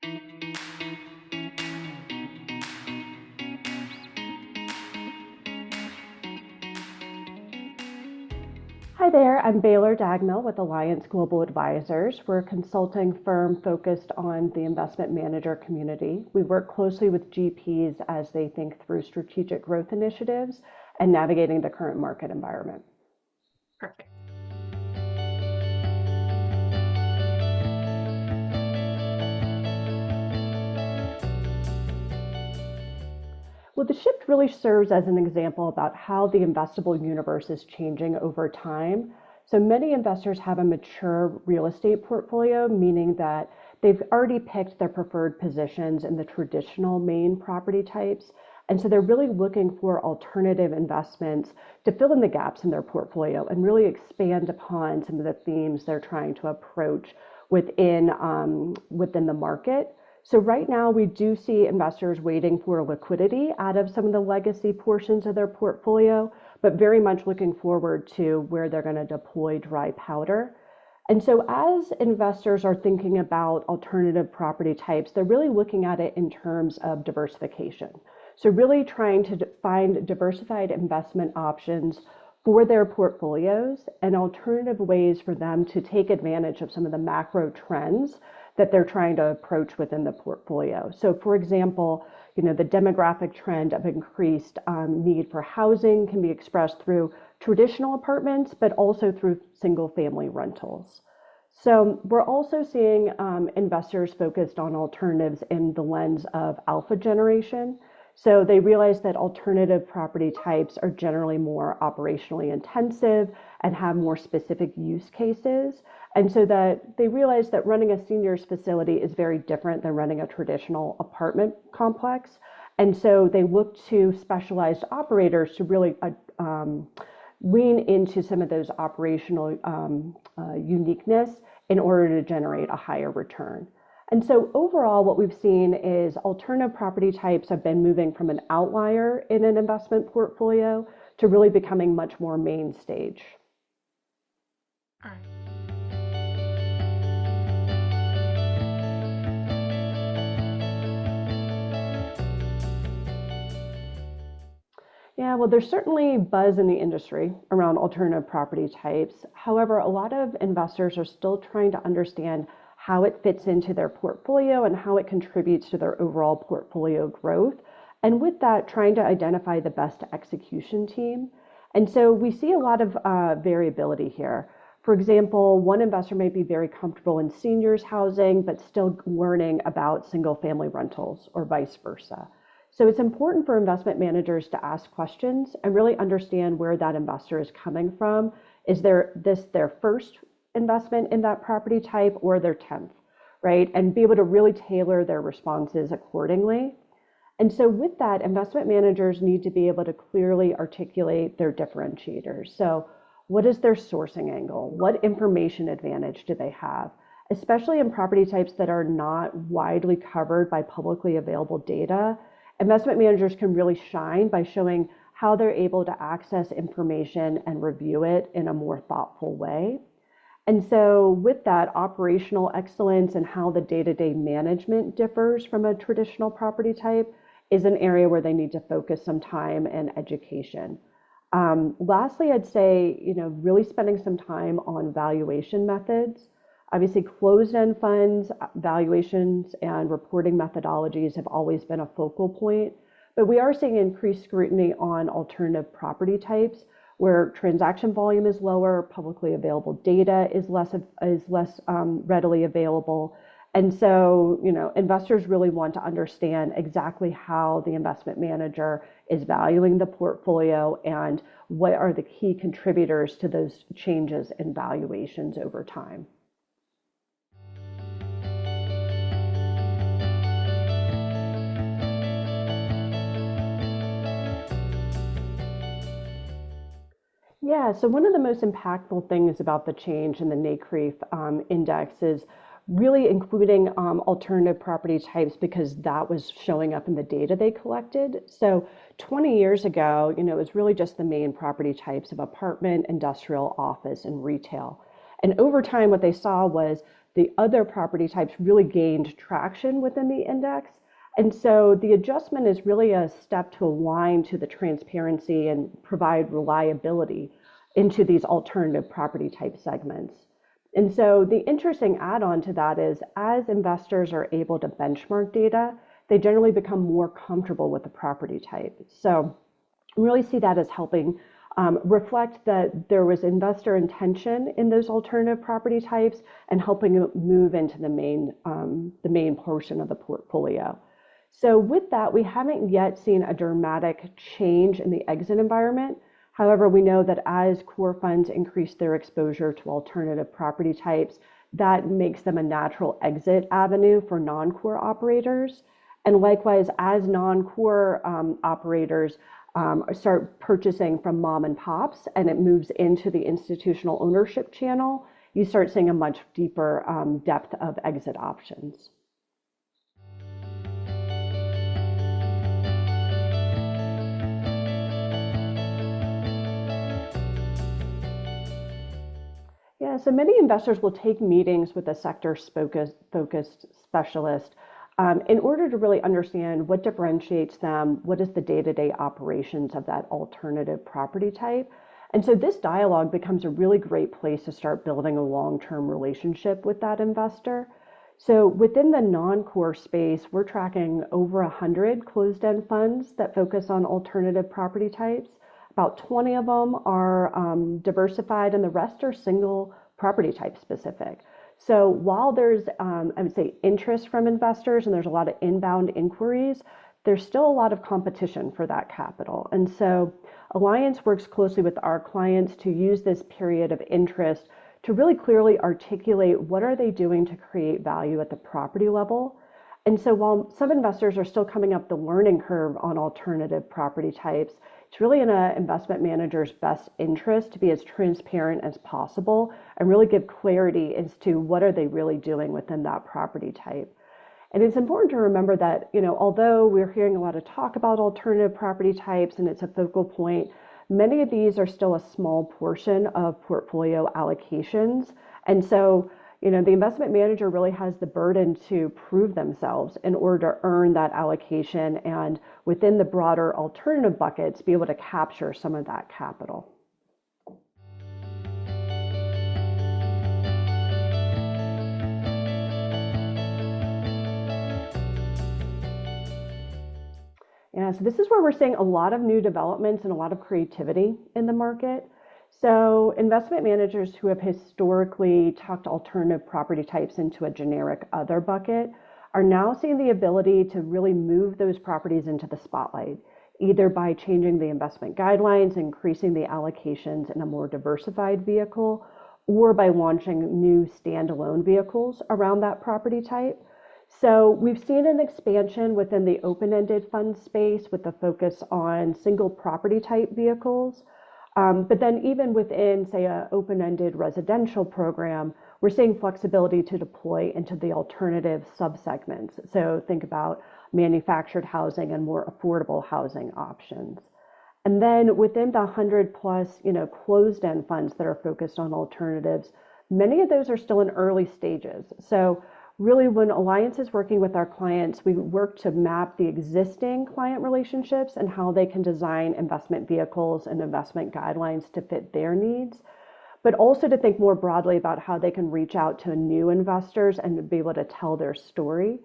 Hi there, I'm Baylor Daggmill with Alliance Global Advisors. We're a consulting firm focused on the investment manager community. We work closely with GPs as they think through strategic growth initiatives and navigating the current market environment. Perfect. Well, the shift really serves as an example about how the investable universe is changing over time. So many investors have a mature real estate portfolio, meaning that they've already picked their preferred positions in the traditional main property types. And so they're really looking for alternative investments to fill in the gaps in their portfolio and really expand upon some of the themes they're trying to approach within the market. So right now we do see investors waiting for liquidity out of some of the legacy portions of their portfolio, but very much looking forward to where they're going to deploy dry powder. And so as investors are thinking about alternative property types, they're really looking at it in terms of diversification. So really trying to find diversified investment options for their portfolios and alternative ways for them to take advantage of some of the macro trends that they're trying to approach within the portfolio. So for example, the demographic trend of increased need for housing can be expressed through traditional apartments, but also through single family rentals. So we're also seeing investors focused on alternatives in the lens of alpha generation. So they realize that alternative property types are generally more operationally intensive and have more specific use cases. And so that they realize that running a seniors facility is very different than running a traditional apartment complex. And so they look to specialized operators to really lean into some of those operational uniqueness in order to generate a higher return. And so overall, what we've seen is alternative property types have been moving from an outlier in an investment portfolio to really becoming much more main stage. All right. Yeah, well, there's certainly buzz in the industry around alternative property types. However, a lot of investors are still trying to understand how it fits into their portfolio and how it contributes to their overall portfolio growth. And with that, trying to identify the best execution team. And so we see a lot of variability here. For example, one investor may be very comfortable in seniors housing, but still learning about single family rentals or vice versa. So it's important for investment managers to ask questions and really understand where that investor is coming from. Is this their first investment in that property type or their 10th, right? And be able to really tailor their responses accordingly. And so with that, investment managers need to be able to clearly articulate their differentiators. So what is their sourcing angle? What information advantage do they have? Especially in property types that are not widely covered by publicly available data, investment managers can really shine by showing how they're able to access information and review it in a more thoughtful way. And so with that, operational excellence and how the day-to-day management differs from a traditional property type is an area where they need to focus some time and education. Lastly, I'd say, really spending some time on valuation methods. Obviously, closed-end funds, valuations, and reporting methodologies have always been a focal point, but we are seeing increased scrutiny on alternative property types where transaction volume is lower, publicly available data is less readily available. And so, investors really want to understand exactly how the investment manager is valuing the portfolio and what are the key contributors to those changes in valuations over time. Yeah, so one of the most impactful things about the change in the NCREIF index is really including alternative property types because that was showing up in the data they collected. So 20 years ago, it was really just the main property types of apartment, industrial, office, and retail. And over time, what they saw was the other property types really gained traction within the index. And so the adjustment is really a step to align to the transparency and provide reliability into these alternative property type segments. And so the interesting add-on to that is as investors are able to benchmark data, they generally become more comfortable with the property type. So really see that as helping reflect that there was investor intention in those alternative property types and helping move into the main portion of the portfolio. So with that, we haven't yet seen a dramatic change in the exit environment. However, we know that as core funds increase their exposure to alternative property types, that makes them a natural exit avenue for non-core operators. And likewise, as non-core operators start purchasing from mom and pops and it moves into the institutional ownership channel, you start seeing a much deeper depth of exit options. Yeah, so many investors will take meetings with a sector-focused specialist in order to really understand what differentiates them, what is the day-to-day operations of that alternative property type. And so this dialogue becomes a really great place to start building a long-term relationship with that investor. So within the non-core space, we're tracking over 100 closed-end funds that focus on alternative property types. About 20 of them are diversified and the rest are single property type specific. So while there's, I would say, interest from investors and there's a lot of inbound inquiries, there's still a lot of competition for that capital. And so Alliance works closely with our clients to use this period of interest to really clearly articulate what are they doing to create value at the property level. And so while some investors are still coming up the learning curve on alternative property types, it's really in an investment manager's best interest to be as transparent as possible and really give clarity as to what are they really doing within that property type. And it's important to remember that, although we're hearing a lot of talk about alternative property types and it's a focal point, many of these are still a small portion of portfolio allocations. And so, the investment manager really has the burden to prove themselves in order to earn that allocation and within the broader alternative buckets, be able to capture some of that capital. Yeah, so this is where we're seeing a lot of new developments and a lot of creativity in the market. So investment managers who have historically tucked alternative property types into a generic other bucket are now seeing the ability to really move those properties into the spotlight, either by changing the investment guidelines, increasing the allocations in a more diversified vehicle, or by launching new standalone vehicles around that property type. So we've seen an expansion within the open-ended fund space with the focus on single property type vehicles. But then even within, say, an open-ended residential program, we're seeing flexibility to deploy into the alternative subsegments. So think about manufactured housing and more affordable housing options. And then within the 100 plus, closed-end funds that are focused on alternatives, many of those are still in early stages. So really, when Alliance is working with our clients, we work to map the existing client relationships and how they can design investment vehicles and investment guidelines to fit their needs, but also to think more broadly about how they can reach out to new investors and to be able to tell their story.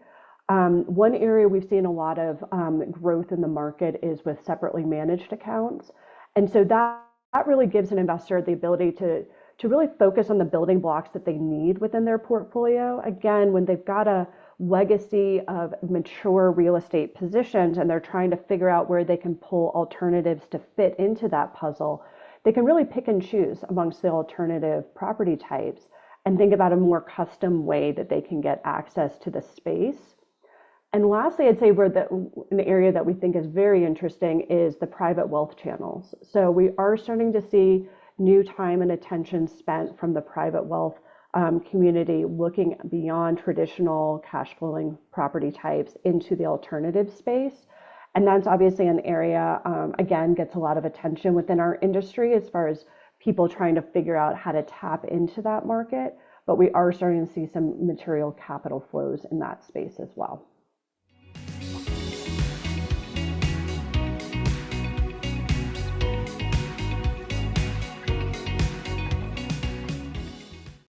One area we've seen a lot of growth in the market is with separately managed accounts. And so that really gives an investor the ability to really focus on the building blocks that they need within their portfolio. Again, when they've got a legacy of mature real estate positions and they're trying to figure out where they can pull alternatives to fit into that puzzle, they can really pick and choose amongst the alternative property types and think about a more custom way that they can get access to the space. And lastly, I'd say an area that we think is very interesting is the private wealth channels. So we are starting to see new time and attention spent from the private wealth community looking beyond traditional cash flowing property types into the alternative space. And that's obviously an area, again, gets a lot of attention within our industry as far as people trying to figure out how to tap into that market. but we are starting to see some material capital flows in that space as well.